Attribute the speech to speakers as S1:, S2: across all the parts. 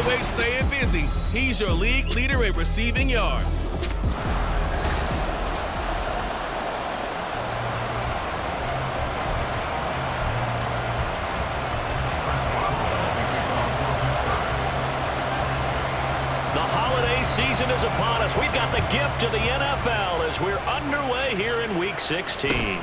S1: always staying busy. He's your league leader in receiving yards.
S2: Season is upon us. We've got the gift of the NFL as we're underway here in Week 16. He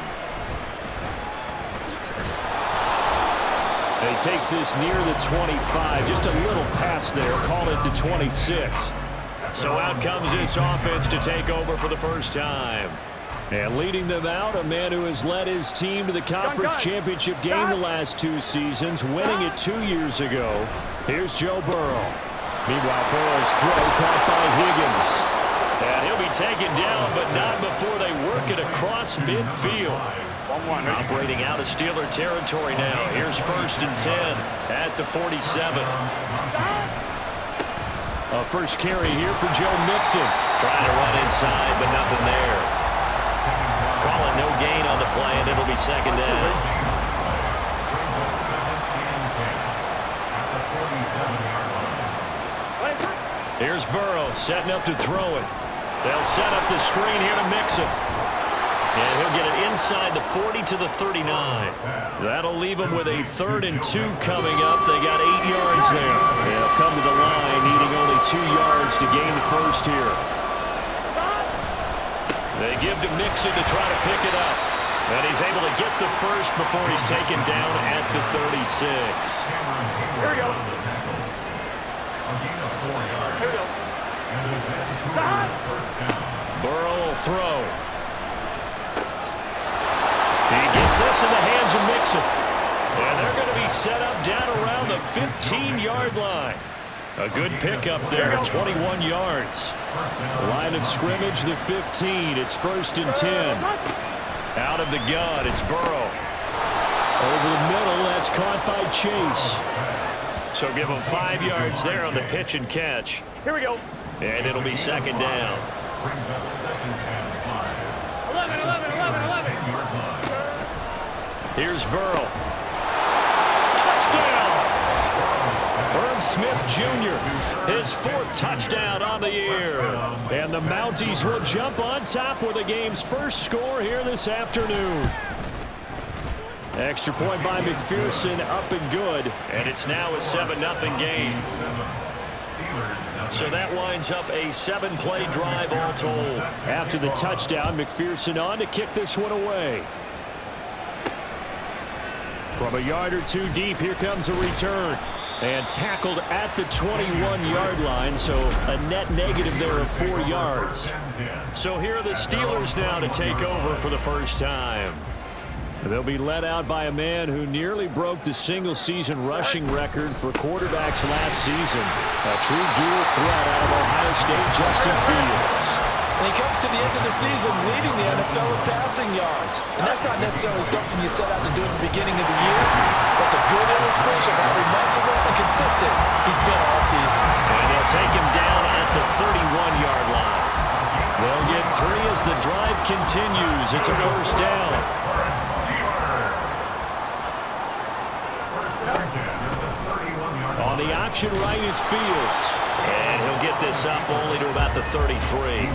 S2: takes this near the 25. Just a little pass there. Call it the 26. So out comes this offense to take over for the first time. And leading them out, a man who has led his team to the conference championship game the last 2 seasons, winning it 2 years ago. Here's Joe Burrow. Meanwhile, Burrow's throw caught by Higgins. And he'll be taken down, but not before they work it across midfield. Operating out of Steeler territory now. Here's 1st and 10 at the 47. A first carry here for Joe Mixon. Trying to run inside, but nothing there. Calling no gain on the play, and it'll be 2nd down. Here's Burrow setting up to throw it. They'll set up the screen here to Mixon. And he'll get it inside the 40 to the 39. That'll leave him with a 3rd and 2 coming up. They got 8 yards there. They'll come to the line needing only 2 yards to gain the first here. They give to Mixon to try to pick it up. And he's able to get the first before he's taken down at the 36. Here we go. Burrow will throw. He gets this in the hands of Mixon. And they're going to be set up down around the 15-yard line. A good pickup there at 21 yards. Line of scrimmage, the 15. It's 1st and 10. Out of the gun, it's Burrow. Over the middle, that's caught by Chase. So give him 5 yards there on the pitch and catch. Here we go. And it'll be 2nd down. 11. Here's Burrow. Touchdown! Irv Smith Jr., his 4th touchdown on the year. And the Mounties will jump on top with the game's first score here this afternoon. Extra point by McPherson, up and good. And it's now a 7-0 game. So that winds up a 7-play drive all told. After the touchdown, McPherson on to kick this one away. From a yard or 2 deep, here comes a return. And tackled at the 21-yard line, so a net negative there of 4 yards. So here are the Steelers now to take over for the first time. They'll be led out by a man who nearly broke the single-season rushing record for quarterbacks last season. A true dual threat out of Ohio State, Justin Fields.
S3: And he comes to the end of the season leading the NFL in passing yards. And that's not necessarily something you set out to do at the beginning of the year. That's a good illustration of how remarkable and consistent he's been all season.
S2: And they'll take him down at the 31-yard line. They'll get 3 as the drive continues. It's a 1st down. On the option right is Fields. And he'll get this up only to about the 33.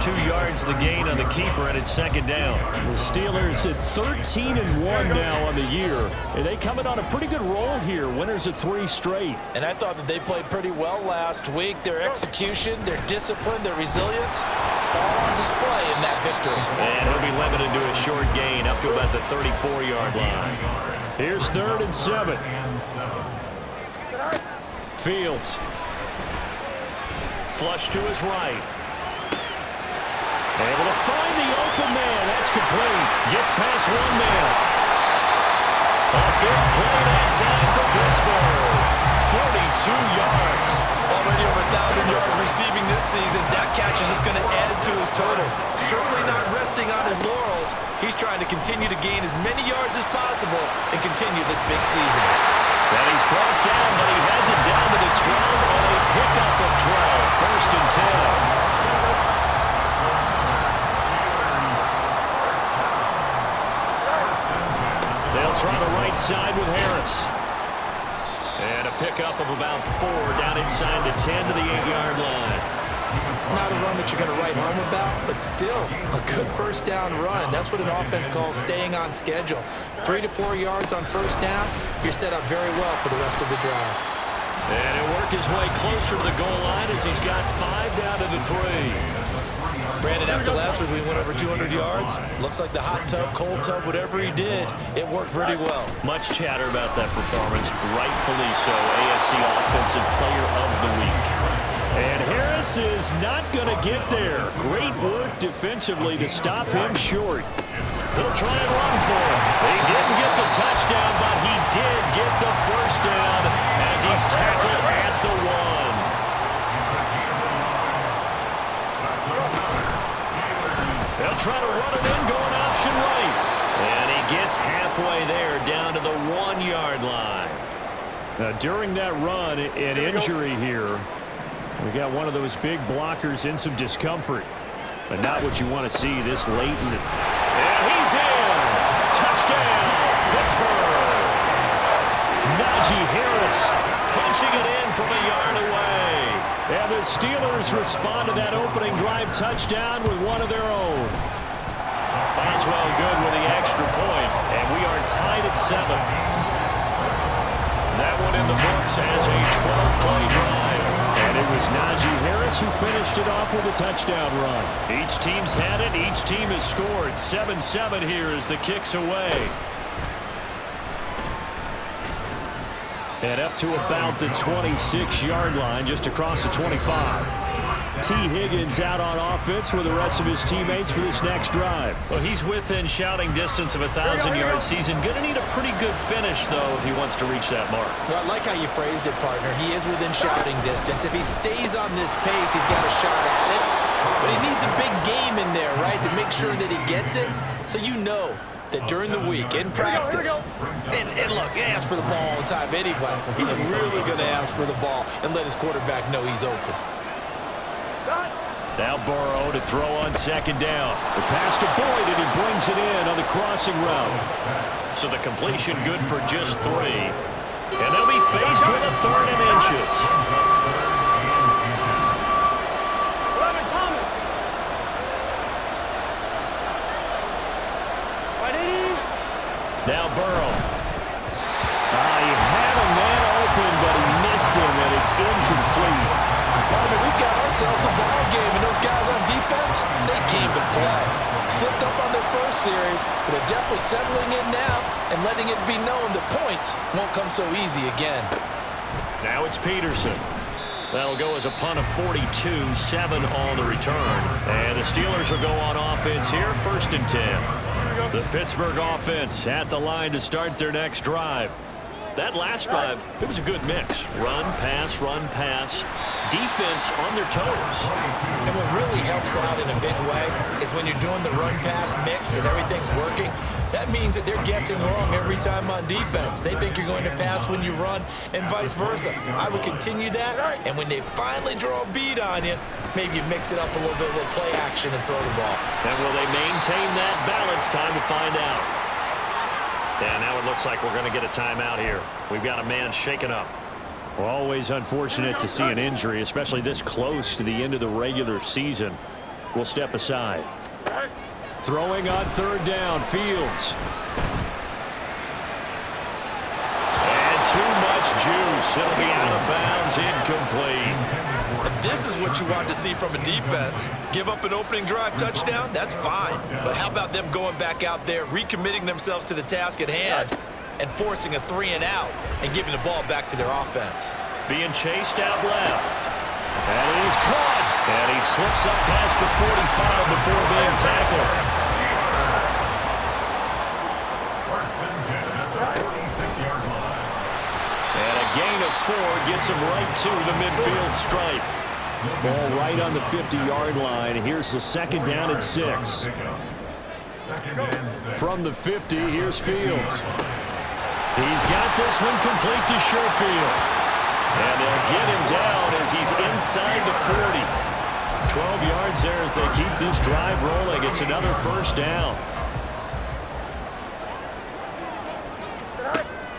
S2: 2 yards the gain on the keeper, and it's 2nd down. The Steelers at 13-1 now on the year. And they coming on a pretty good roll here. Winners of 3 straight.
S3: And I thought that they played pretty well last week. Their execution, their discipline, their resilience, all on display in that victory.
S2: And he'll be limited to a short gain up to about the 34-yard line. Here's 3rd and 7. Fields. Flush to his right. Able to find the open man. That's complete. Gets past 1 man. A big play that time for Pittsburgh. 42 yards.
S3: Already over 1,000 yards receiving this season. That catch is just going to add to his total. Certainly not resting on his laurels. He's trying to continue to gain as many yards as possible and continue this big season.
S2: And he's brought down, but he has it down to the 12 on a pickup of 12. 1st and 10. They'll try the right side with Harris. And a pickup of about 4 down inside the 10 to the 8-yard line.
S3: Not a run that you're going to write home about, but still a good first down run. That's what an offense calls staying on schedule. 3 to 4 yards on first down, you're set up very well for the rest of the drive.
S2: And he'll work his way closer to the goal line as he's got 5 down to the 3.
S3: Brandon, after last week we went over 200 yards. Looks like the hot tub, cold tub, whatever he did, it worked pretty well.
S2: Much chatter about that performance. Rightfully so. AFC Offensive Player of the Week. And Harris is not going to get there. Great work defensively to stop him short. He'll try and run for him. He didn't get the touchdown, but he did get the first down as he's tackled at the 1. They'll try to run it in, going option right. And he gets halfway there, down to the 1-yard line. Now, during that run, an injury here. We got one of those big blockers in some discomfort. But not what you want to see this late in the... And he's in! Touchdown, Pittsburgh! Najee Harris punching it in from a yard away. And the Steelers respond to that opening drive touchdown with one of their own. Boswell good with the extra point, and we are tied at 7. That one in the books as a 12-play drive. And it was Najee Harris who finished it off with a touchdown run. Each team's had it. Each team has scored. 7-7 here as the kick's away. And up to about the 26-yard line, just across the 25. T. Higgins out on offense with the rest of his teammates for this next drive. Well, he's within shouting distance of a 1,000-yard season. Going to need a pretty good finish, though, if he wants to reach that mark.
S3: Well, I like how you phrased it, partner. He is within shouting distance. If he stays on this pace, he's got a shot at it. But he needs a big game in there, right, to make sure that he gets it. So you know that during the week, in practice, and look, he asks for the ball all the time anyway. He's really going to ask for the ball and let his quarterback know he's open.
S2: Now Burrow to throw on second down. The pass to Boyd, and he brings it in on the crossing route. So the completion good for just 3. And they'll be faced with a 3rd and inches. Now Burrow. He had a man open, but he missed him, and it's incomplete.
S3: We've got ourselves a ball game, and those guys on defense, they came to play. Slipped up on their first series, but they're definitely settling in now and letting it be known that points won't come so easy again.
S2: Now it's Peterson. That'll go as a punt of 42, 7 on the return. And the Steelers will go on offense here, 1st and 10. The Pittsburgh offense at the line to start their next drive. That last drive, it was a good mix. Run, pass, defense on their toes.
S3: And what really helps out in a big way is when you're doing the run-pass mix and everything's working, that means that they're guessing wrong every time on defense. They think you're going to pass when you run and vice versa. I would continue that, and when they finally draw a bead on you, maybe you mix it up a little bit, a little play action and throw the ball.
S2: And will they maintain that balance? Time to find out. And now it looks like we're going to get a timeout here. We've got a man shaken up. Well, always unfortunate to see an injury, especially this close to the end of the regular season. We'll step aside. Throwing on 3rd down, Fields. And too much juice. It'll be out of bounds, incomplete.
S3: And this is what you want to see from a defense. Give up an opening drive touchdown, that's fine. But how about them going back out there, recommitting themselves to the task at hand, and forcing a 3-and-out and giving the ball back to their offense.
S2: Being chased out left. And he's caught. And he slips up past the 45 before being tackled. And a gain of 4 gets him right to the midfield stripe. Ball right on the 50-yard line. Here's the 2nd down and 6. From the 50, here's Fields. He's got this one complete to Sherfield. And they'll get him down as he's inside the 40. 12 yards there as they keep this drive rolling. It's another 1st down.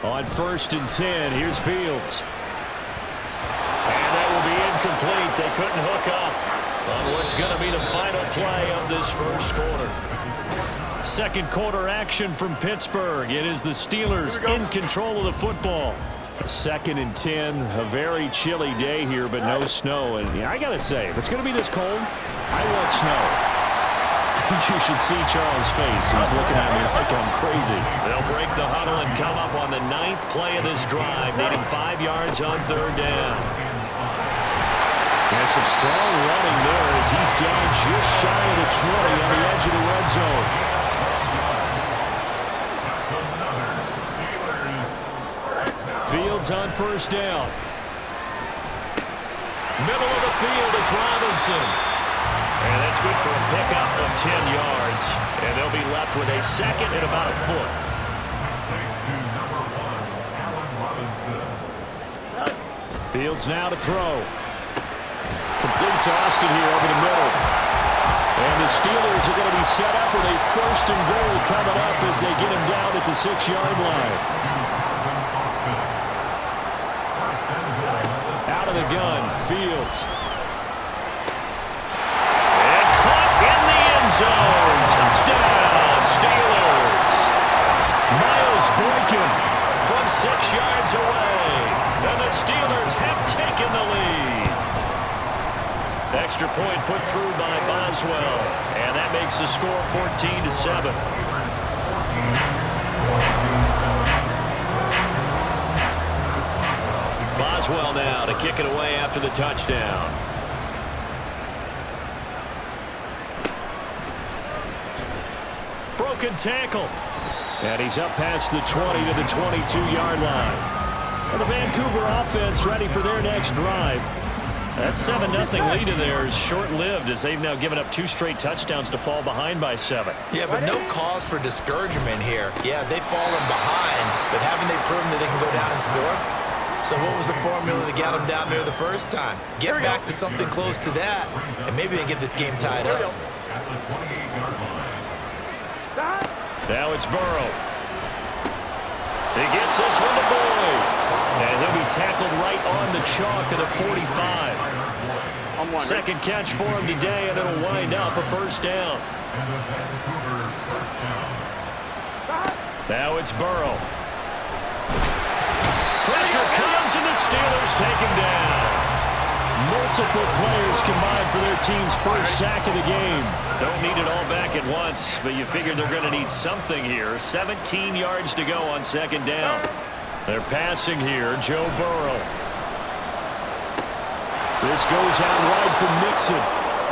S2: On 1st and 10, here's Fields. And that incomplete. They couldn't hook up on what's going to be the final play of this first quarter. Second quarter action from Pittsburgh. It is the Steelers in control of the football. 2nd and 10, a very chilly day here, but no snow. And I got to say, if it's going to be this cold, I want snow. You should see Charles' face. He's looking at me like I'm crazy.
S4: They'll break the huddle and come up on the 9th play of this drive, needing 5 yards on 3rd down.
S2: There's some strong running there as he's down just shy of the 20 on the edge of the red zone. Fields on 1st down.
S4: Middle of the field, it's Robinson. And that's good for a pickup of 10 yards. And they'll be left with a 2nd and about a foot.
S2: Fields now to throw. Complete to Austin here over the middle. And the Steelers are going to be set up with a 1st and goal coming up as they get him down at the 6-yard line. Out of the gun, Fields.
S4: And caught in the end zone. Touchdown, Steelers. Miles Boykin from 6 yards away. And the Steelers have taken the lead. Extra point put through by Boswell. And that makes the score 14-7. Boswell now to kick it away after the touchdown.
S2: Broken tackle. And he's up past the 20 to the 22-yard line. And the Vancouver offense ready for their next drive. That 7-0 lead of theirs short-lived as they've now given up 2 straight touchdowns to fall behind by 7.
S3: Yeah, but no cause for discouragement here. Yeah, they've fallen behind, but haven't they proven that they can go down and score? So what was the formula that got them down there the first time? Get back to something close to that, and maybe they get this game tied up.
S2: Now it's Burrow. He gets this one to Boyd. And he'll be tackled right on the chalk of the 45. Second catch for him today, and it'll wind up a 1st down. Now it's Burrow. Pressure comes, and the Steelers take him down. Multiple players combined for their team's 1st sack of the game.
S4: Don't need it all back at once, but you figure they're going to need something here. 17 yards to go on 2nd down.
S2: They're passing here, Joe Burrow. This goes out wide for Mixon.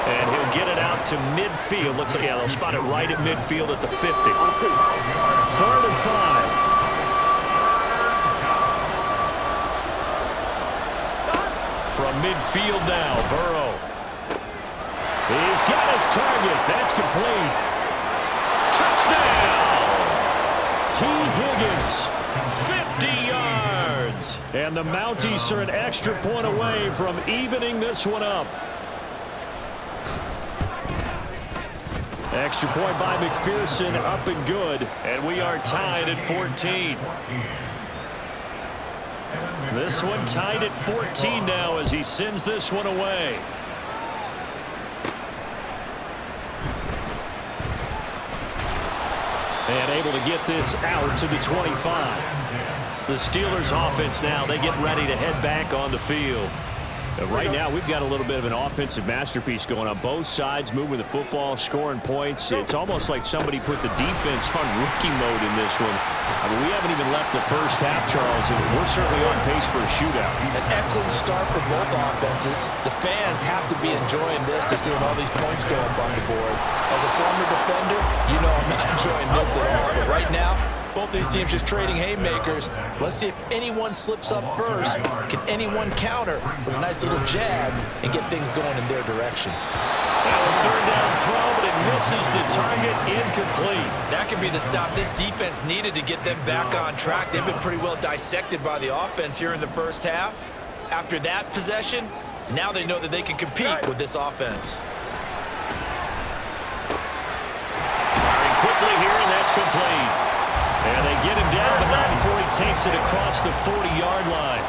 S4: And he'll get it out to midfield. Let's see, yeah, they'll spot it right at midfield at the 50.
S2: 3rd and 5. From midfield now, Burrow. He's got his target. That's complete.
S4: Touchdown! T. Higgins. 50 yards.
S2: And the Mounties are an extra point away from evening this one up. Extra point by McPherson, up and good.
S4: And we are tied at 14. This one tied at 14 now as he sends this one away.
S2: And able to get this out to the 25.
S4: The Steelers offense now, they get ready to head back on the field.
S2: Right now, we've got a little bit of an offensive masterpiece going on. Both sides moving the football, scoring points. It's almost like somebody put the defense on rookie mode in this one. I mean, we haven't even left the first half, Charles, and we're certainly on pace for a shootout.
S3: An excellent start for both offenses. The fans have to be enjoying this to see all these points go up on the board. As a former defender, you know I'm not enjoying this at all. But right now, both these teams just trading haymakers. Let's see if anyone slips up first. Can anyone counter with a nice little jab and get things going in their direction?
S4: Now a 3rd down throw, but it misses the target, incomplete.
S3: That could be the stop this defense needed to get them back on track. They've been pretty well dissected by the offense here in the first half. After that possession, now they know that they can compete with this offense.
S4: Firing quickly here, and that's complete. And they get him down, but not before he takes it across the 40-yard line.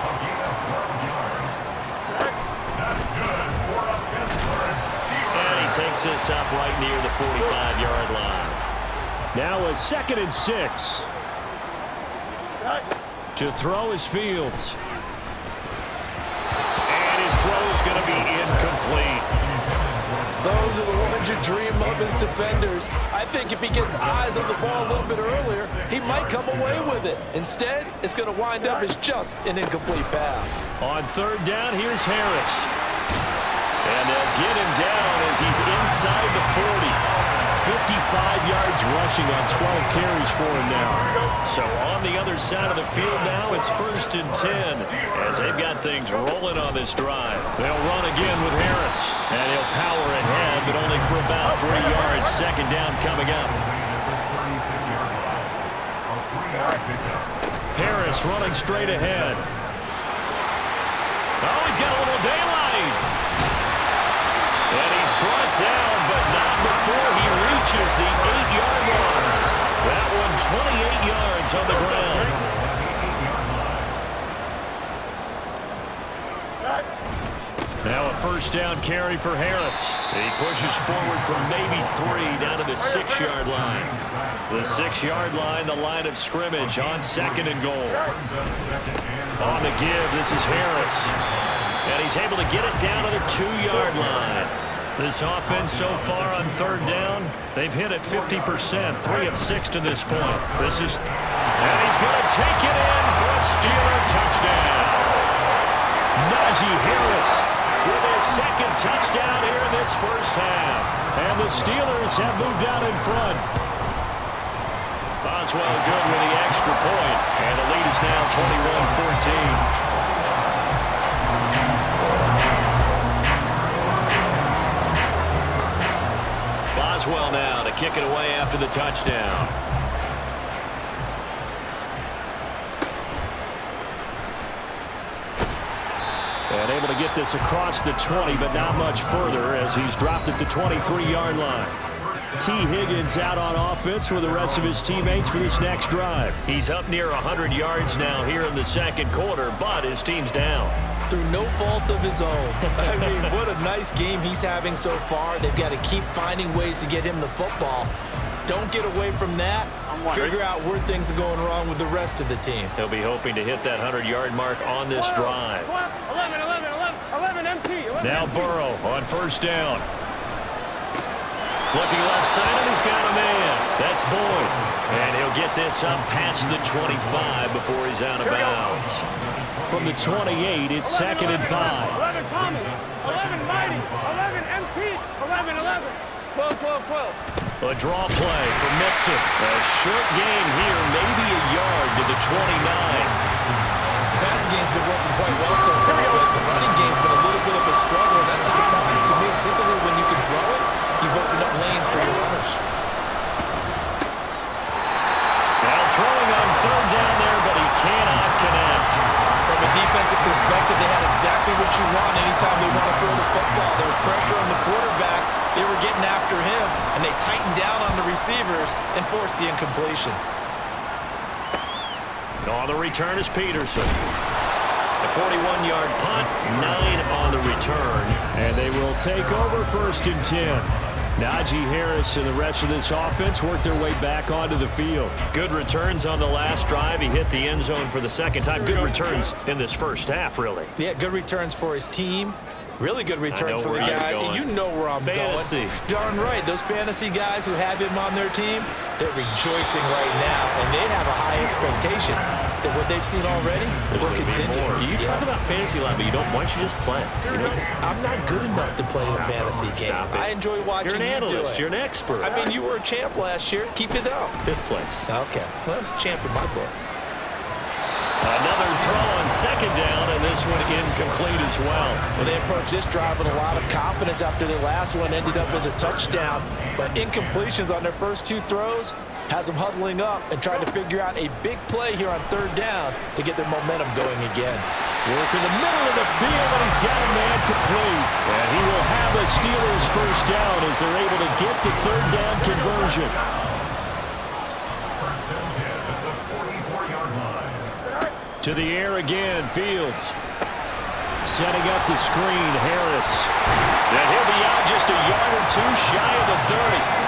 S4: takes us up right near the 45-yard line.
S2: Now a 2nd and 6. To throw is Fields.
S4: And his throw is going to be incomplete.
S3: Those are the ones you dream of as defenders. I think if he gets eyes on the ball a little bit earlier, he might come away with it. Instead, it's going to wind up as just an incomplete pass.
S2: On 3rd down, here's Harris.
S4: And they'll get him down as he's inside the 40.
S2: 55 yards rushing on 12 carries for him now.
S4: So on the other side of the field now, it's 1st and 10 as they've got things rolling on this drive.
S2: They'll run again with Harris.
S4: And he'll power ahead, but only for about 3 yards. 2nd down coming up.
S2: Harris running straight ahead.
S4: Oh, he's got a little daylight. And he's brought down, but not before he reaches the 8-yard line. That one 28 yards on the ground.
S2: Now a 1st down carry for Harris.
S4: He pushes forward from maybe 3 down to the 6-yard line. The 6-yard line, the line of scrimmage on 2nd and goal. On the give, this is Harris. And he's able to get it down to the 2-yard line. This offense so far on 3rd down, they've hit it 50%, 3 of 6 to this point. And he's going to take it in for a Steeler touchdown.
S2: Najee Harris
S4: with his 2nd touchdown here in this first half.
S2: And the Steelers have moved out in front.
S4: Boswell good with the extra point. And the lead is now 21-14. Boswell now to kick it away after the touchdown.
S2: And able to get this across the 20, but not much further as he's dropped it to 23-yard line. T. Higgins out on offense with the rest of his teammates for this next drive.
S4: He's up near 100 yards now here in the 2nd quarter, but his team's down.
S3: Through no fault of his own. I mean, what a nice game he's having so far. They've got to keep finding ways to get him the football. Don't get away from that. Figure out where things are going wrong with the rest of the team.
S4: He'll be hoping to hit that 100-yard mark on this drive.
S5: 11 MP.
S2: Now Burrow on 1st down.
S4: Looking left side, and he's got a man. That's Boyd. And he'll get this up past the 25 before he's out of bounds.
S2: From the 28, it's 2nd and 5.
S5: 11 Thomas, 11 Mighty, 11 MP, 11. 12.
S4: A draw play for Mixon. A short gain here, maybe a yard to the 29.
S3: The passing game's been working quite well so far, but the running game's been a little bit of a struggle. That's a surprise to me. Typically, when you can throw it, you've opened up lanes for your runners.
S4: Now throwing on 3rd down there, but he cannot connect.
S3: From a defensive perspective, they had exactly what you want anytime they want to throw the football. There was pressure on the quarterback. They were getting after him, and they tightened down on the receivers and forced the incompletion.
S4: On the return is Peterson. A 41-yard punt, 9 on the return.
S2: And they will take over 1st and 10. Najee Harris and the rest of this offense work their way back onto the field.
S4: Good returns on the last drive. He hit the end zone for the 2nd time. Good returns in this first half, really.
S3: Yeah, good returns for his team. Really good returns for the guy. You know where I'm
S4: fantasy
S3: going. Darn right. Those fantasy guys who have him on their team, they're rejoicing right now, and they have a high expectation that what they've seen already will continue.
S4: You talk about fantasy a lot, but you don't. Why don't you just play? You know?
S3: I'm not good enough to play the fantasy game. I enjoy watching
S4: You're an
S3: you do
S4: analyst.
S3: it.
S4: You're an expert.
S3: I mean, you were a champ last year. Keep it up.
S4: 5th place.
S3: Okay. Well, that's a champ in my book.
S4: Another throw on 2nd down, and this one incomplete as well.
S3: Well, they approached this drive with a lot of confidence after their last one ended up as a touchdown. But incompletions on their first 2 throws has them huddling up and trying to figure out a big play here on 3rd down to get their momentum going again.
S2: Work in the middle of the field, and he's got a man complete. And he will have a Steelers 1st down as they're able to get the 3rd down conversion. To the air again, Fields. Setting up the screen, Harris.
S4: And he'll be out just a yard or two shy of the 30.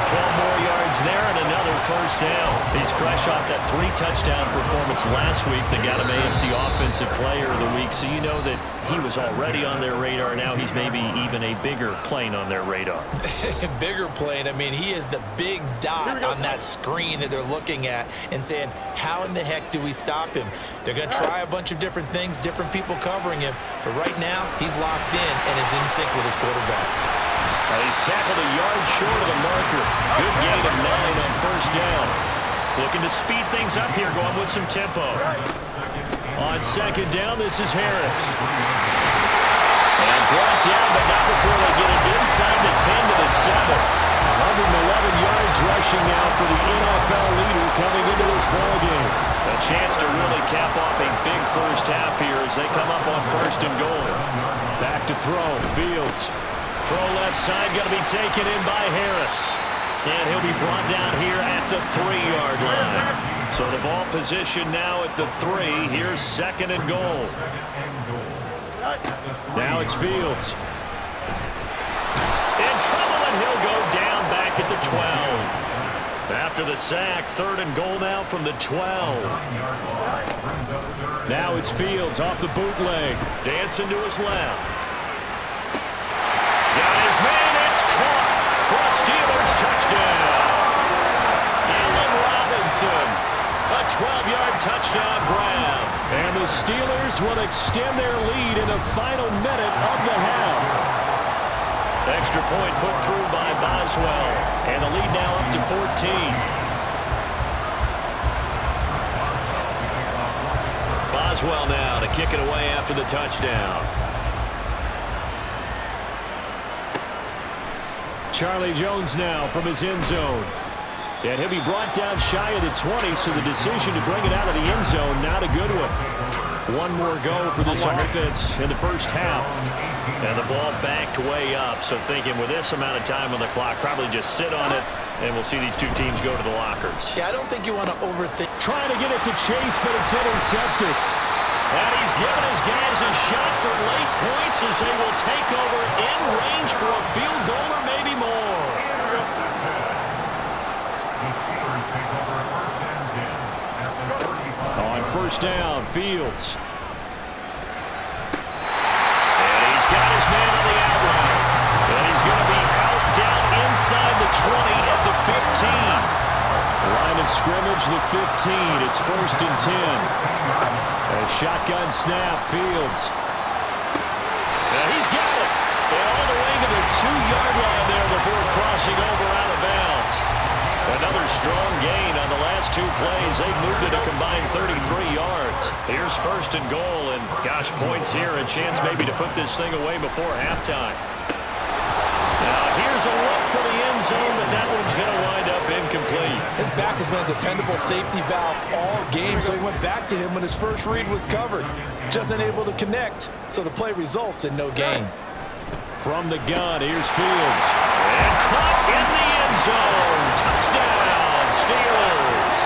S4: 12 more yards there and another first down. He's fresh off that 3-touchdown performance last week that got him AFC Offensive Player of the Week, so you know that he was already on their radar. Now he's maybe even a bigger plane on their radar.
S3: Bigger plane. I mean, he is the big dot on that screen that they're looking at and saying, how in the heck do we stop him? They're going to try a bunch of different things, different people covering him, but right now he's locked in and is in sync with his quarterback.
S4: He's tackled a yard short of the marker. Good gain of 9 on first down. Looking to speed things up here, going with some tempo.
S2: On second down, this is Harris.
S4: And brought down, but not before they get it inside the 10 to the 7.
S2: 111 yards rushing now for the NFL leader coming into this ballgame.
S4: A chance to really cap off a big first half here as they come up on first and goal.
S2: Back to throw, Fields.
S4: Throw left side, going to be taken in by Harris. And he'll be brought down here at the 3-yard line. So the ball position now at the 3. Here's second and goal.
S2: Now it's Fields.
S4: In trouble, and he'll go down back at the 12. After the sack, third and goal now from the 12.
S2: Now it's Fields off the bootleg.
S4: Dancing to his left. Got his man, it's caught for a Steelers touchdown. Allen Robinson, a 12-yard touchdown grab.
S2: And the Steelers will extend their lead in the final minute of the half.
S4: Extra point put through by Boswell, and the lead now up to 14. Boswell now to kick it away after the touchdown.
S2: Charlie Jones now from his end zone. And he'll be brought down shy of the 20, so the decision to bring it out of the end zone, not a good one. One more go for this offense in the first half.
S4: And the ball backed way up, so thinking with this amount of time on the clock, probably just sit on it, and we'll see these two teams go to the lockers.
S3: Yeah, I don't think you want to overthink.
S2: Trying to get it to Chase, but it's intercepted.
S4: And he's given his guys a shot for late points as they will take over in range for a field goal or maybe more.
S2: On first down, Fields.
S4: And he's got his man on the outline. And he's going to be out down inside the 20 at the 15.
S2: Line of scrimmage, the 15. It's first and 10. A shotgun snap, Fields.
S4: And he's got it. And all the way to the 2-yard line there before crossing over out of bounds. Another strong gain on the last 2 plays. They've moved it a combined 33 yards. Here's first and goal, and gosh, points here. A chance maybe to put this thing away before halftime. Now here's a look for the end zone, but that one's going to wind up incomplete.
S3: His back has been a dependable safety valve all game, so he went back to him when his first read was covered. Just unable to connect, so the play results in no gain.
S2: From the gun, here's Fields.
S4: And caught in the end zone. Touchdown, Steelers.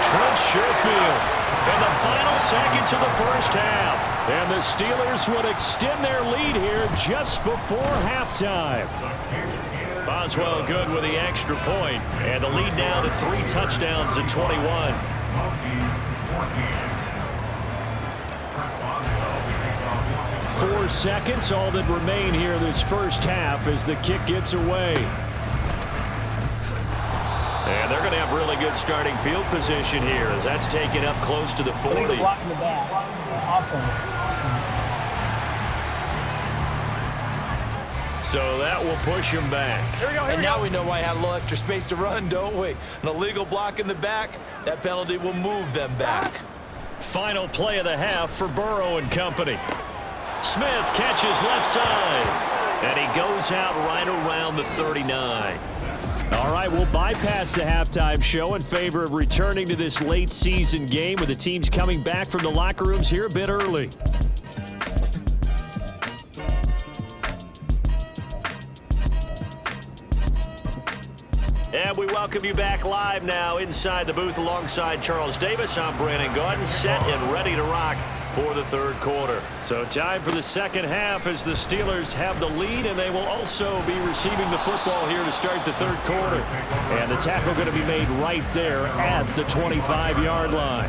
S4: Trent Sherfield in the final seconds of the first half.
S2: And the Steelers would extend their lead here just before halftime.
S4: Boswell good with the extra point, and the lead now to 3 touchdowns at 21.
S2: 4 seconds, all that remain here this first half as the kick gets away.
S4: And they're going to have really good starting field position here as that's taken up close to the 40.
S5: Block in the back. Offense.
S4: So that will push him back.
S5: Here we go,
S3: And now we know why I had a little extra space to run, don't we? An illegal block in the back, that penalty will move them back.
S4: Final play of the half for Burrow and company. Smith catches left side, and he goes out right around the 39.
S2: All right, we'll bypass the halftime show in favor of returning to this late season game with the teams coming back from the locker rooms here a bit early.
S4: And we welcome you back live now inside the booth alongside Charles Davis. I'm Brandon Gaudin, set and ready to rock for the third quarter.
S2: So time for the second half as the Steelers have the lead, and they will also be receiving the football here to start the third quarter. And the tackle going to be made right there at the 25-yard line.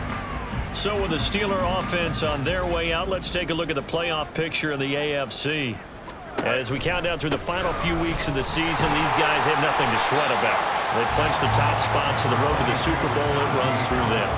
S4: So with the Steeler offense on their way out, let's take a look at the playoff picture in the AFC. As we count down through the final few weeks of the season, these guys have nothing to sweat about. They've clinched the top spots of the road to the Super Bowl. It runs through them.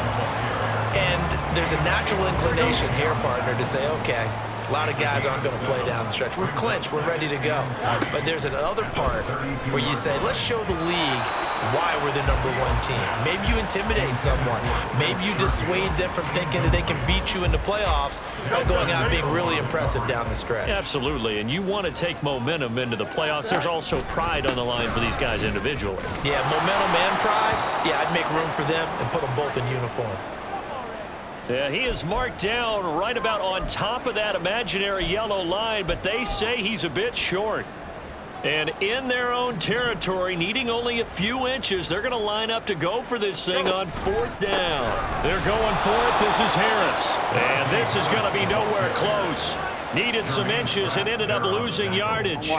S3: And there's a natural inclination here, partner, to say, okay, a lot of guys aren't going to play down the stretch. We've clinched. We're ready to go. But there's another part where you say, let's show the league why we're the #1 team. Maybe you intimidate someone. Maybe you dissuade them from thinking that they can beat you in the playoffs by going out and being really impressive down the stretch.
S4: Absolutely, and you want to take momentum into the playoffs. There's also pride on the line for these guys individually.
S3: Yeah, momentum and pride. Yeah, I'd make room for them and put them both in uniform.
S4: Yeah, he is marked down right about on top of that imaginary yellow line, but they say he's a bit short. And in their own territory, needing only a few inches, they're going to line up to go for this thing on 4th down. They're going for it. This is Harris. And this is going to be nowhere close. Needed some inches and ended up losing yardage.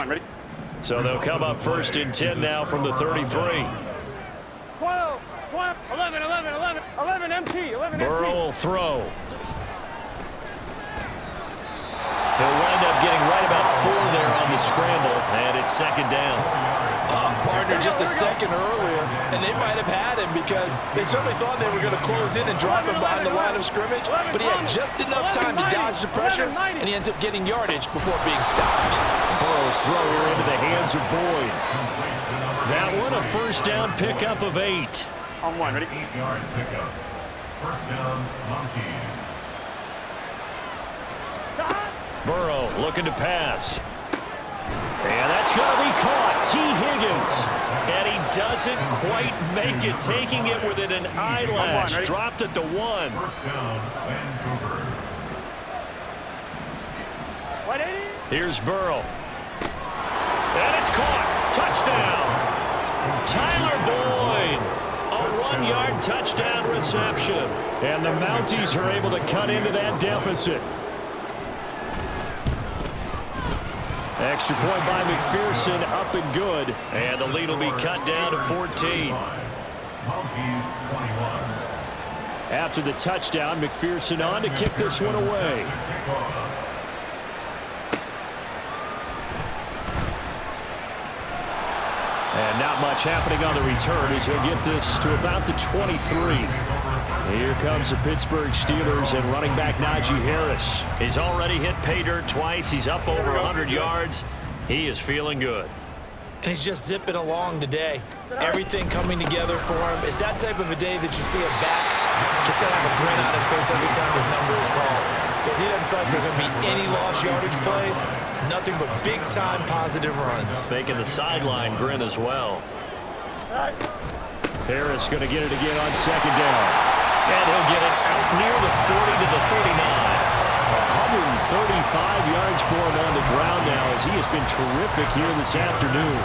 S4: So they'll come up 1st and 10 now from the 33.
S5: 12, 11, 11 MT, 11
S4: Burrow will throw. He'll wind up getting right about 4 there on the scramble, and it's 2nd down.
S3: Partner, just a second earlier, and they might have had him because they certainly thought they were going to close in and drop him behind the line of scrimmage, but he had just enough time to dodge the pressure, and he ends up getting yardage before being stopped.
S2: Burrow's throw here into the hands of Boyd.
S4: That one a 1st down pickup of 8.
S5: On 1, ready?
S6: 8-yard pickup. 1st down, Mounties.
S4: Burrow looking to pass. And that's going to be caught. T. Higgins. And he doesn't quite make it, taking it within an eyelash. Dropped at the 1.
S6: 1st down, Vancouver.
S4: Here's Burrow. And it's caught. Touchdown. Tyler Boyd. A 1-yard touchdown reception.
S2: And the Mounties are able to cut into that deficit. Extra point by McPherson, up and good.
S4: And the lead will be cut down to 14.
S6: Mounties 21.
S2: After the touchdown, McPherson on to kick this one away. And not much happening on the return as he'll get this to about the 23. Here comes the Pittsburgh Steelers and running back Najee Harris.
S4: He's already hit pay dirt twice. He's up over 100 yards. He is feeling good.
S3: And he's just zipping along today. Everything coming together for him. It's that type of a day that you see a back just going to have a grin on his face every time his number is called. Because he doesn't feel like there's going to be any lost yardage plays. Nothing but big-time positive runs.
S4: Making the sideline grin as well.
S2: Harris going to get it again on 2nd down.
S4: And he'll get it out near the 40 to the 39.
S2: 135 yards for him on the ground now as he has been terrific here this afternoon.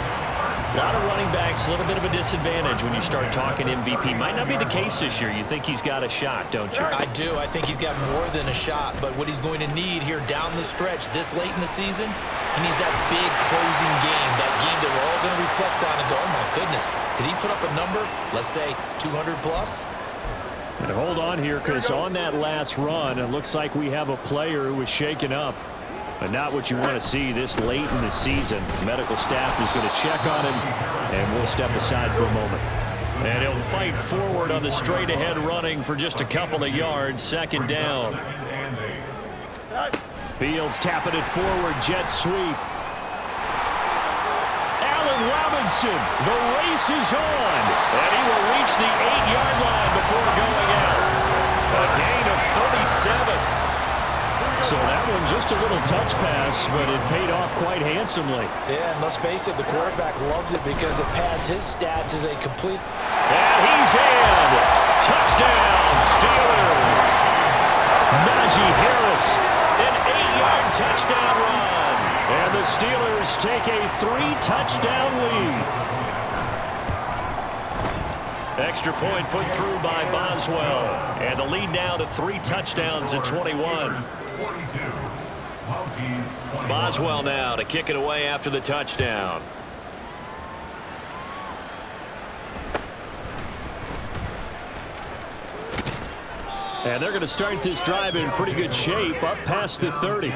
S4: A lot of running backs, a little bit of a disadvantage when you start talking MVP. Might not be the case this year. You think he's got a shot, don't you?
S3: I do. I think he's got more than a shot. But what he's going to need here down the stretch this late in the season, he needs that big closing game, that game that we're all going to reflect on and go, oh, my goodness, did he put up a number, let's say, 200 plus?
S2: And hold on here, because on that last run, it looks like we have a player who was shaken up. But not what you want to see this late in the season. The medical staff is going to check on him, and we'll step aside for a moment.
S4: And he'll fight forward on the straight-ahead running for just a couple of yards. 2nd down.
S2: Fields tapping it forward, jet sweep. Allen Robinson, the race is on.
S4: And he will reach the 8-yard line before going out. A gain of 37.
S2: So that one just a little touch pass, but it paid off quite handsomely.
S3: Yeah, and let's face it, the quarterback loves it because it pads his stats as a complete.
S4: And he's in. Touchdown, Steelers.
S2: Najee Harris.
S4: An 8-yard touchdown run.
S2: And the Steelers take a 3-touchdown lead.
S4: Extra point put through by Boswell. And the lead now to 3 touchdowns at 21.
S6: Mounties 21.
S4: Boswell now to kick it away after the touchdown.
S2: And they're going to start this drive in pretty good shape, up past the 30.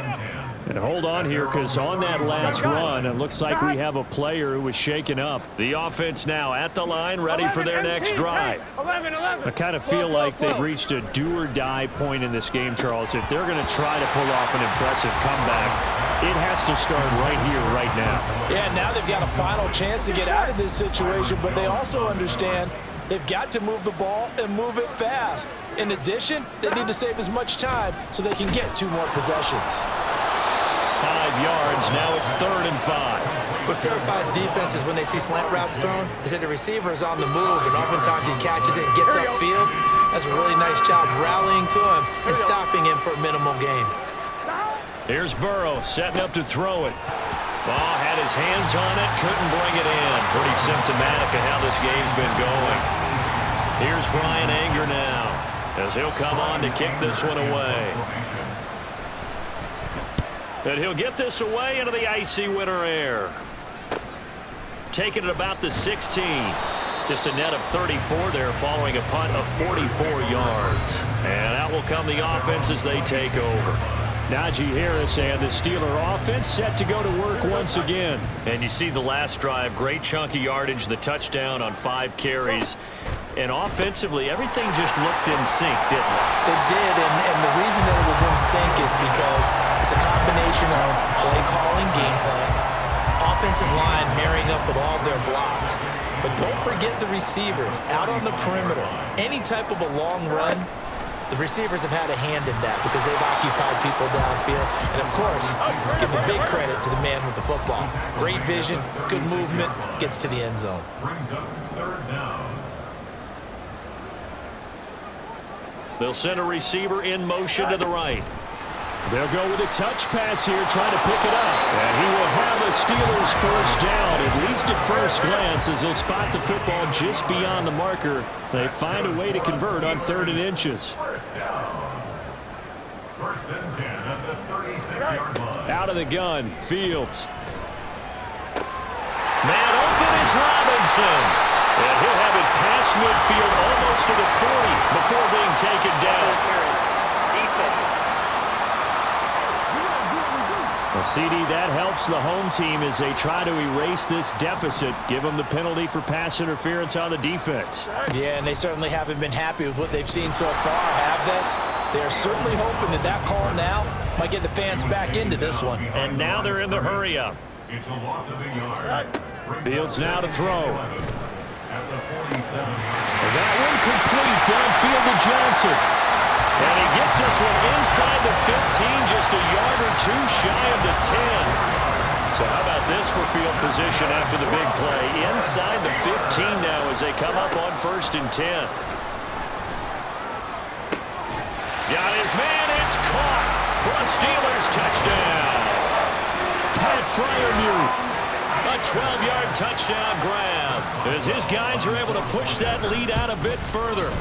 S2: And hold on here, because on that last run, it looks like we have a player who was shaken up.
S4: The offense now at the line, ready for their next drive.
S5: 11.
S2: I kind of feel like they've reached a do-or-die point in this game, Charles. If they're going to try to pull off an impressive comeback, it has to start right here, right now.
S3: Yeah, now they've got a final chance to get out of this situation, but they also understand they've got to move the ball and move it fast. In addition, they need to save as much time so they can get 2 more possessions.
S4: 5 yards, now it's 3rd and 5.
S7: What terrifies defenses when they see slant routes thrown is that the receiver is on the move, and oftentimes he catches it and gets upfield. That's a really nice job rallying to him and stopping him for a minimal gain.
S4: Here's Burrow setting up to throw it. Ball had his hands on it, couldn't bring it in. Pretty symptomatic of how this game's been going. Here's Brian Anger now, as he'll come on to kick this one away. And he'll get this away into the icy winter air. Taking it about the 16. Just a net of 34 there following a punt of 44 yards. And out will come the offense as they take over.
S2: Najee Harris and the Steeler offense set to go to work once again.
S4: And you see the last drive, great chunk of yardage, the touchdown on 5 carries. And offensively, everything just looked in sync, didn't it?
S3: It did, and the reason that it was in sync is because it's a combination of play calling, game plan, offensive line marrying up with all of their blocks. But don't forget the receivers out on the perimeter. Any type of a long run, the receivers have had a hand in that because they've occupied people downfield. And, of course, give the big credit to the man with the football. Great vision, good movement, gets to the end zone.
S6: Brings up 3rd down.
S4: They'll send a receiver in motion to the right.
S2: They'll go with a touch pass here, trying to pick it up. And he will have a Steelers first down, at least at first glance, as he'll spot the football just beyond the marker. They find a way to convert on 3rd and inches.
S6: First down. 1st and 10 at the 36-yard line.
S2: Out of the gun, Fields.
S4: Man open is Robinson. And he'll have it past midfield almost to the 40 before being taken down.
S2: Well, CD, that helps the home team as they try to erase this deficit, give them the penalty for pass interference on the defense.
S3: Yeah, and they certainly haven't been happy with what they've seen so far, have they? They're certainly hoping that that call now might get the fans back into this one.
S4: And now they're in the hurry-up.
S6: It's a loss of a yard.
S2: Fields now to throw.
S6: At the 47.
S2: That one complete downfield to Johnson.
S4: And he gets this one inside the 15, just a yard or 2 shy of the 10. So how about this for field position after the big play? Inside the 15 now as they come up on 1st and 10. Got his man, it's caught for a Steelers touchdown.
S2: Pat Fryermuth.
S4: A 12-yard touchdown grab as his guys are able to push that lead out a bit further.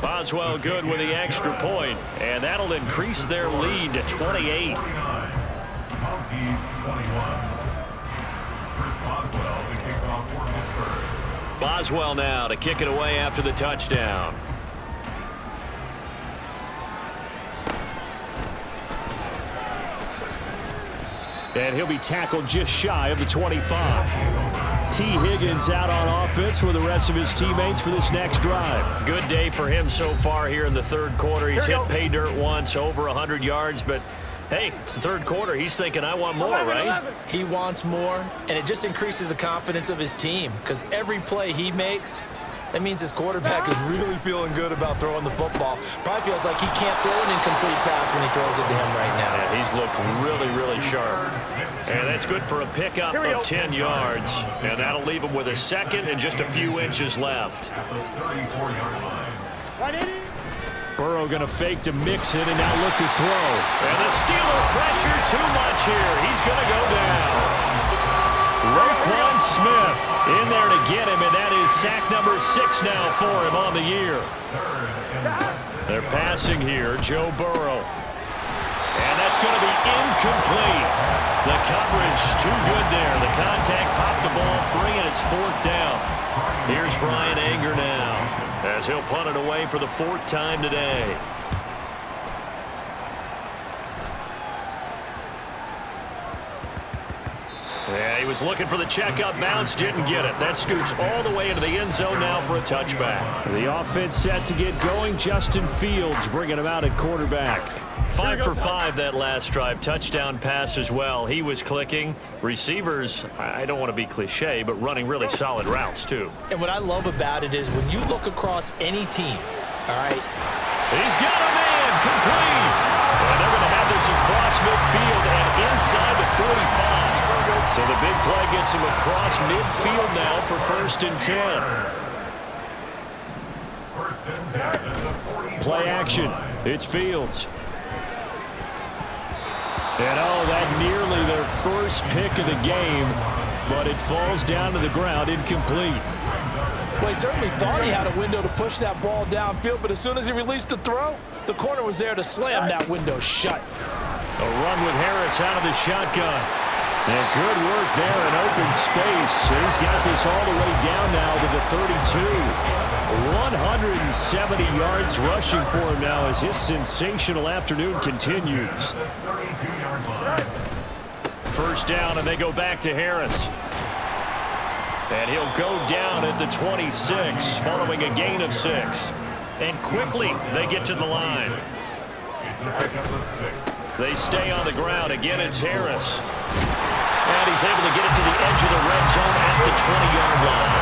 S4: Boswell good with the extra point, and that'll increase their lead to 28.
S6: 49. Mounties 21. Chris Boswell to kick off for Pittsburgh.
S4: Boswell now to kick it away after the touchdown.
S2: And he'll be tackled just shy of the 25. T. Higgins out on offense with the rest of his teammates for this next drive.
S4: Good day for him so far here in the 3rd quarter. He's hit pay dirt once, over 100 yards, but hey, it's the 3rd quarter. He's thinking, I want more, right?
S3: He wants more, and it just increases the confidence of his team because every play he makes, that means his quarterback is really feeling good about throwing the football. Probably feels like he can't throw an incomplete pass when he throws it to him right now.
S4: Yeah, he's looked really, really sharp. And that's good for a pickup of 10 yards. And that'll leave him with a 2nd and just a few inches left.
S6: At the 34-yard line.
S2: Burrow going to fake to mix it and now look to throw.
S4: And the Steeler pressure too much here. He's going to go down. Roquan Smith in there to get him, and that is sack number 6 now for him on the year. They're passing here, Joe Burrow. And that's
S2: going to be incomplete. The coverage too good there. The contact popped the ball free, and it's 4th down. Here's Brian Anger now as he'll punt it away for the 4th time today. Yeah, he was looking for the checkup bounce, didn't get it. That scoots all the way into the end zone now for a touchback.
S4: The offense set to get going. Justin Fields bringing him out at quarterback.
S2: 5 for 5 that last drive. Touchdown pass as well. He was clicking. Receivers, I don't want to be cliche, but running really solid routes too.
S7: And what I love about it is when you look across any team, all right?
S2: He's got a man complete. And they're going to have this across midfield and inside the 45. So the big play gets him across midfield now for 1st and 10.
S6: 1st and 10 at the 40.
S4: Play action. It's Fields. And that nearly their first pick of the game, but it falls down to the ground incomplete.
S3: Well, he certainly thought he had a window to push that ball downfield, but as soon as he released the throw, the corner was there to slam that window shut.
S2: A run with Harris out of the shotgun.
S4: And good work there in open space. He's got this all the way down now to the 32. 170 yards rushing for him now as his sensational afternoon continues.
S6: 32-yard line.
S2: 1st down, and they go back to Harris. And he'll go down at the 26 following a gain of 6. And quickly they get to the line.
S6: It's a pick up of 6.
S2: They stay on the ground. Again, it's Harris. And he's able to get it to the edge of the red zone at the 20-yard line.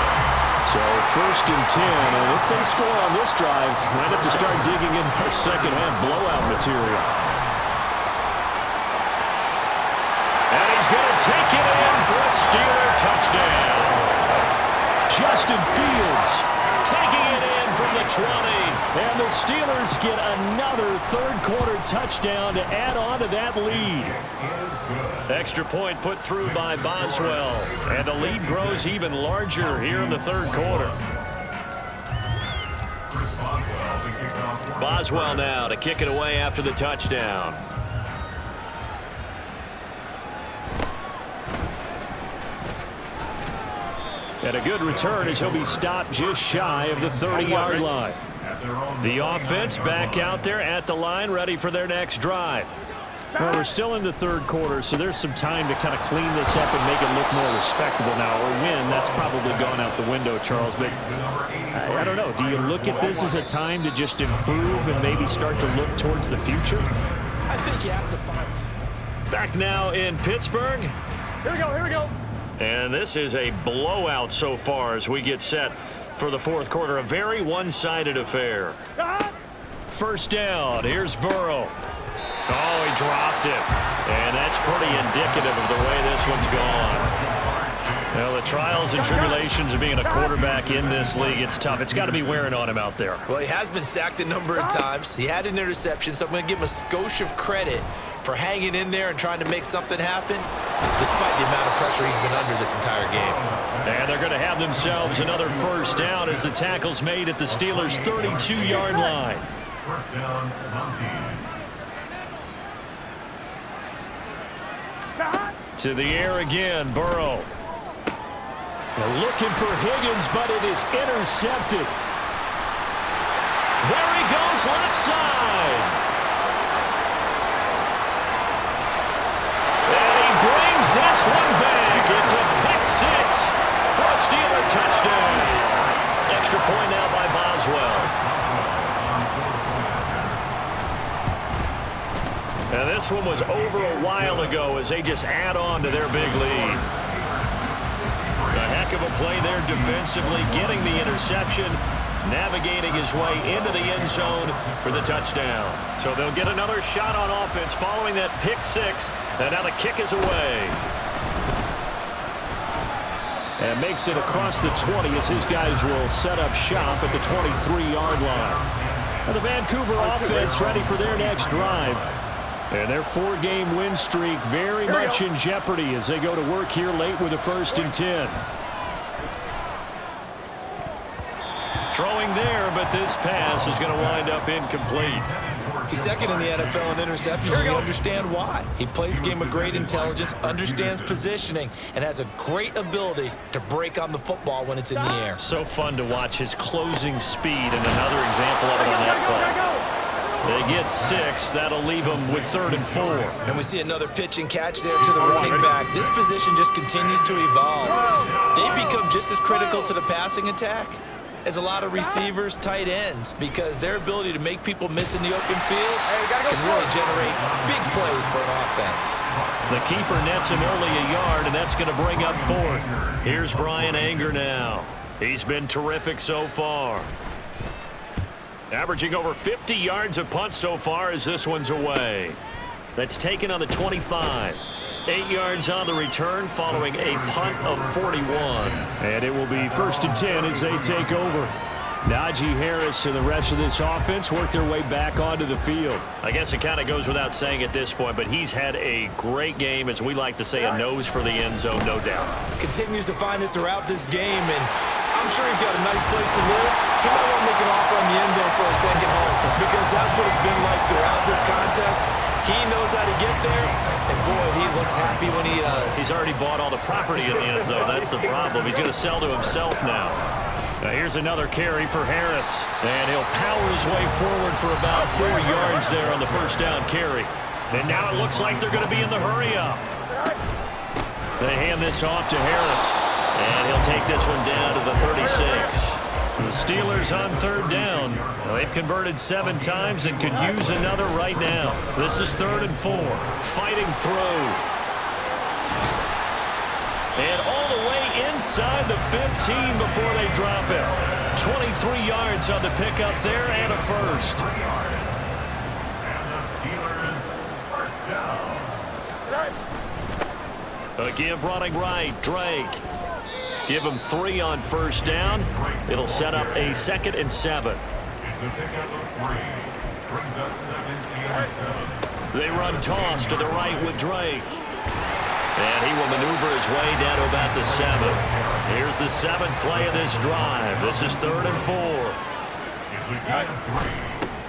S4: So 1st and 10, and if they score on this drive, might have to start digging in their second-half blowout material.
S2: And he's going to take it in for a Steeler touchdown.
S4: Justin Fields
S2: taking it in from the 20.
S4: And the Steelers get another third-quarter touchdown to add on to that lead.
S2: Extra point put through by Boswell. And the lead grows even larger here in the 3rd quarter. Boswell now to kick it away after the touchdown.
S4: And a good return as he'll be stopped just shy of the 30-yard line.
S2: The offense back out there at the line, ready for their next drive.
S4: Well, we're still in the 3rd quarter, so there's some time to kind of clean this up and make it look more respectable now. Or win, that's probably gone out the window, Charles. But I don't know. Do you look at this as a time to just improve and maybe start to look towards the future?
S3: I think you have to find.
S2: Back now in Pittsburgh.
S5: Here we go, here we go.
S2: And this is a blowout so far as we get set for the 4th quarter. A very one-sided affair. 1st down. Here's Burrow. Oh, he dropped it. And that's pretty indicative of the way this one's gone. Well, the trials and tribulations of being a quarterback in this league, it's tough. It's got to be wearing on him out there.
S7: Well, he has been sacked a number of times. He had an interception, so I'm going to give him a skosh of credit for hanging in there and trying to make something happen, despite the amount of pressure he's been under this entire game.
S2: And they're going to have themselves another 1st down as the tackle's made at the Steelers' 32-yard line.
S6: 1st down, Mounties.
S2: To the air again, Burrow.
S4: They're looking for Higgins, but it is intercepted.
S2: There he goes, left side. And he brings this one back. It's a pick 6 for a Steeler touchdown. Extra point now by Boswell. And this one was over a while ago as they just add on to their big lead. A heck of a play there defensively, getting the interception, navigating his way into the end zone for the touchdown. So they'll get another shot on offense following that pick 6, and now the kick is away.
S4: And makes it across the 20 as his guys will set up shop at the 23-yard line. And the Vancouver offense ready for their next drive. And their 4-game win streak very much in jeopardy as they go to work here late with a 1st and 10.
S2: Throwing there, but this pass is going to wind up incomplete.
S7: He's second in the NFL in interceptions, and you understand why. He plays a game with great intelligence, understands positioning, and has a great ability to break on the football when it's in the air.
S2: So fun to watch his closing speed, and another example of it on that play. They get 6. That'll leave them with 3rd and 4.
S7: And we see another pitch and catch there to the running back. This position just continues to evolve. They become just as critical to the passing attack as a lot of receivers, tight ends, because their ability to make people miss in the open field can really generate big plays for an offense.
S2: The keeper nets him only a yard, and that's going to bring up 4th. Here's Brian Anger now. He's been terrific so far. Averaging over 50 yards a punt so far as this one's away. That's taken on the 25. 8 yards on the return following a punt of 41. And it will be 1st and 10 as they take over. Najee Harris and the rest of this offense work their way back onto the field. I guess it kind of goes without saying at this point, but he's had a great game, as we like to say, a nose for the end zone, no doubt.
S7: Continues to find it throughout this game, and I'm sure he's got a nice place to live. He might want to make an offer on the end zone for a second home, because that's what it's been like throughout this contest. He knows how to get there, and boy, he looks happy when he does.
S2: He's already bought all the property in the end zone. That's the problem. He's going to sell to himself now. Now here's another carry for Harris, and he'll power his way forward for about 4 yards there on the first down carry. And now it looks like they're going to be in the hurry-up. They hand this off to Harris, and he'll take this one down to the 36. The Steelers on 3rd down. Now, they've converted 7 times and could use another right now. This is 3rd and 4. Fighting through. And all the way inside the 15 before they drop him. 23 yards on the pickup there and a first. A give running right, Drake. Give him 3 on first down. It'll set up a 2nd and 7.
S6: It's a pickup of 3. Brings up 2nd and 7.
S2: They run toss to the right with Drake. And he will maneuver his way down to about the 7. Here's the 7th play of this drive. This is 3rd and 4.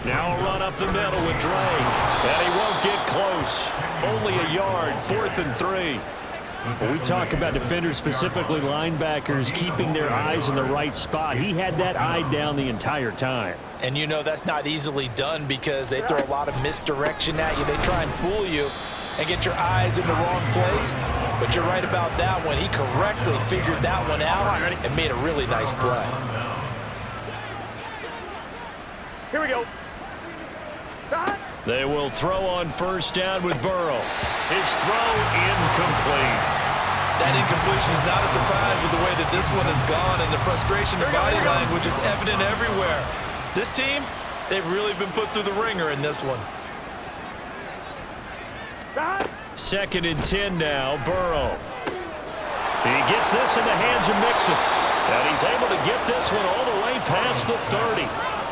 S2: Now a run up the middle with Drake. And he won't get close. Only a yard, 4th and 3. When we talk about defenders, specifically linebackers, keeping their eyes in the right spot, he had that eye down the entire time.
S7: And you know that's not easily done because they throw a lot of misdirection at you. They try and fool you and get your eyes in the wrong place. But you're right about that one. He correctly figured that one out and made a really nice play.
S5: Here we go.
S2: They will throw on first down with Burrow. His throw incomplete.
S7: That incompletion is not a surprise with the way that this one has gone, and the frustration and body language is evident everywhere. This team, they've really been put through the ringer in this one.
S2: 2nd and 10 now, Burrow. He gets this in the hands of Mixon. And he's able to get this one all the way past the 30.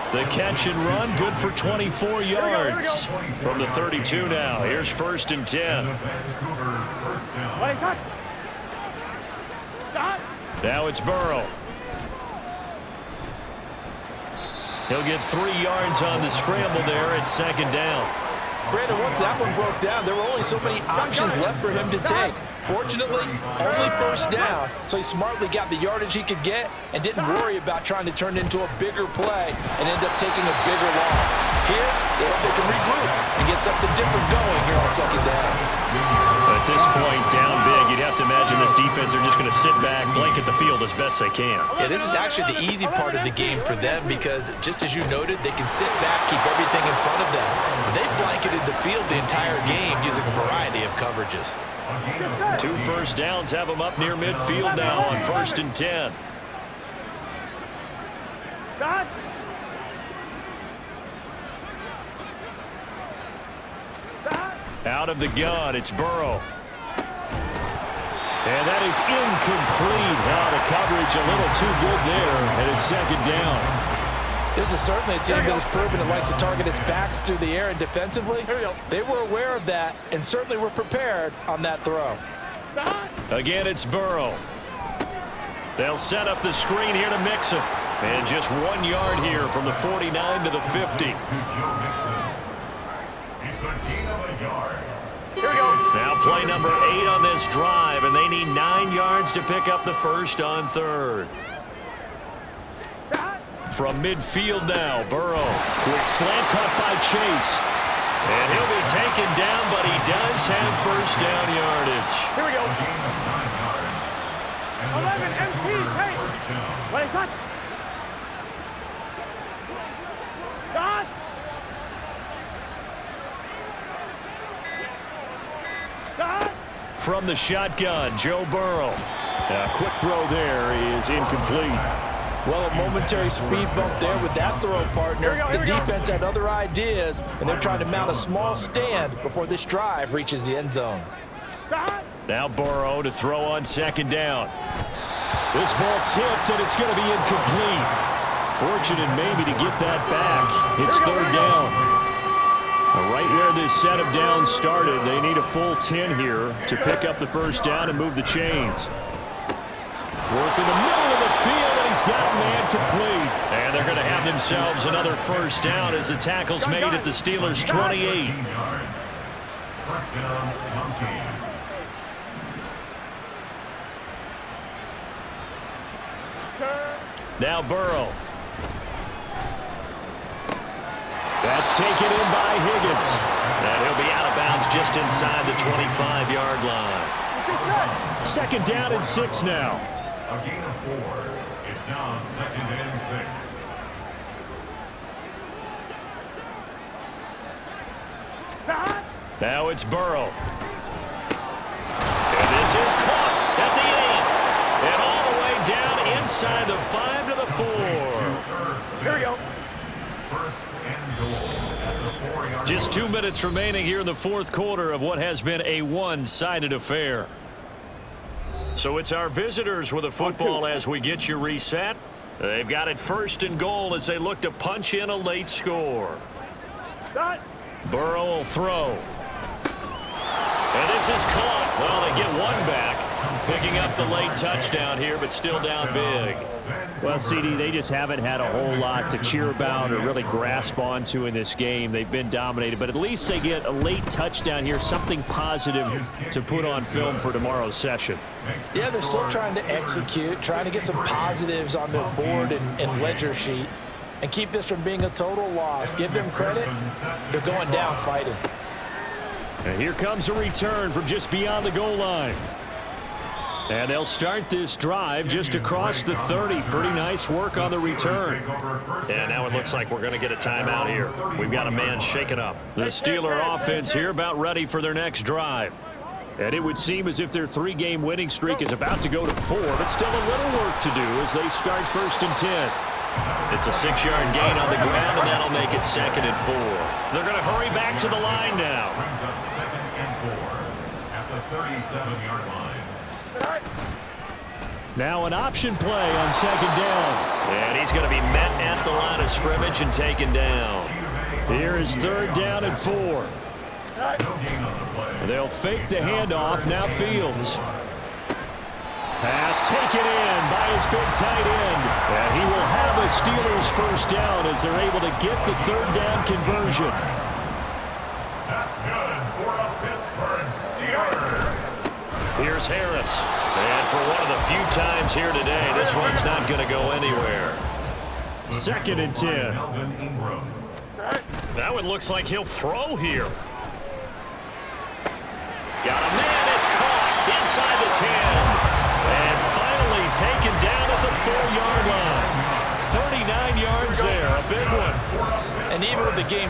S2: The catch and run, good for 24 yards. From the 32 now, here's 1st and 10. Now it's Burrow. He'll get 3 yards on the scramble there at 2nd down.
S7: Brandon, once that one broke down, there were only so many options left for him to take. Fortunately, only first down, so he smartly got the yardage he could get and didn't worry about trying to turn it into a bigger play and end up taking a bigger loss. Here, they can regroup and get something different going here on 2nd down.
S2: At this point, down big, you'd have to imagine this defense are just going to sit back, blanket the field as best they can.
S7: Yeah, this is actually the easy part of the game for them because, just as you noted, they can sit back, keep everything in front of them. But they've blanketed the field the entire game using a variety of coverages.
S2: 2 first downs have them up near midfield now on 1st and 10. Out of the gun, it's Burrow. And that is incomplete. Now the coverage a little too good there, and it's 2nd down.
S7: This is certainly a team that has proven it likes to target its backs through the air, and defensively, they were aware of that and certainly were prepared on that throw.
S2: Again, it's Burrow. They'll set up the screen here to Mixon. And just 1 yard here from the 49 to the 50.
S4: Now play number 8 on this drive, and they need 9 yards to pick up the first on third. From midfield now, Burrow. Quick slant caught by Chase. And he'll be taken down, but he does have first down yardage.
S5: Here we go. 11 MT, take. What is that? God. God.
S4: From the shotgun, Joe Burrow. A quick throw there is incomplete.
S7: Well, a momentary speed bump there with that throw, partner. The defense had other ideas, and they're trying to mount a small stand before this drive reaches the end zone.
S4: Now Burrow to throw on second down. This ball tipped, and it's going to be incomplete. Fortunate maybe to get that back. It's third down. Right where this set of downs started, they need a full 10 here to pick up the first down and move the chains. Work in the middle of the field, and he's got a man complete. And they're going to have themselves another first down as the tackle's made at the Steelers' 28.
S6: First down, Mounties.
S4: Now Burrow. That's taken in by Higgins. And he'll be out of bounds just inside the 25-yard line. Second down and 6 now.
S6: A gain of 4. It's now second and 6.
S4: Now it's Burrow. And this is caught at the 8. And all the way down inside the 5 to the 4.
S5: Here we go.
S6: First and goals at the 4-yard line.
S4: Just 2 minutes remaining here in the fourth quarter of what has been a one-sided affair. So it's our visitors with the football as we get you reset. They've got it first and goal as they look to punch in a late score. Burrow will throw. And this is caught. Well, they get one back, picking up the late touchdown here, but still down big.
S2: Well, CD, they just haven't had a whole lot to cheer about or really grasp onto in this game. They've been dominated, but at least they get a late touchdown here, something positive to put on film for tomorrow's session.
S7: Yeah, they're still trying to execute, trying to get some positives on their board and ledger sheet and keep this from being a total loss. Give them credit. They're going down fighting.
S2: And here comes a return from just beyond the goal line. And they'll start this drive just across the 30. Pretty nice work on the return.
S4: And now it looks like we're going to get a timeout here. We've got a man shaken up. The Steeler offense here about ready for their next drive.
S2: And it would seem as if their 3-game winning streak is about to go to 4, but still a little work to do as they start first and 10.
S4: It's a 6-yard gain on the ground, and that'll make it second and 4. They're going to hurry back to the line now.
S6: Brings up second and 4 at the 37-yard line.
S2: Now an option play on second down.
S4: And he's going to be met at the line of scrimmage and taken down.
S2: Here is third down and 4. They'll fake the handoff. Now Fields. Pass taken in by his big tight end. And he will have a Steelers first down as they're able to get the third down conversion.
S6: That's good for a Pittsburgh Steelers.
S4: Here's Harris. And for one of the few times here today, this one's not going to go anywhere.
S2: Second and 10.
S4: That one looks like he'll throw here. Got a man. It's caught inside the 10. And finally taken down at the 4-yard line. 39 yards there. A big one.
S7: And even with the game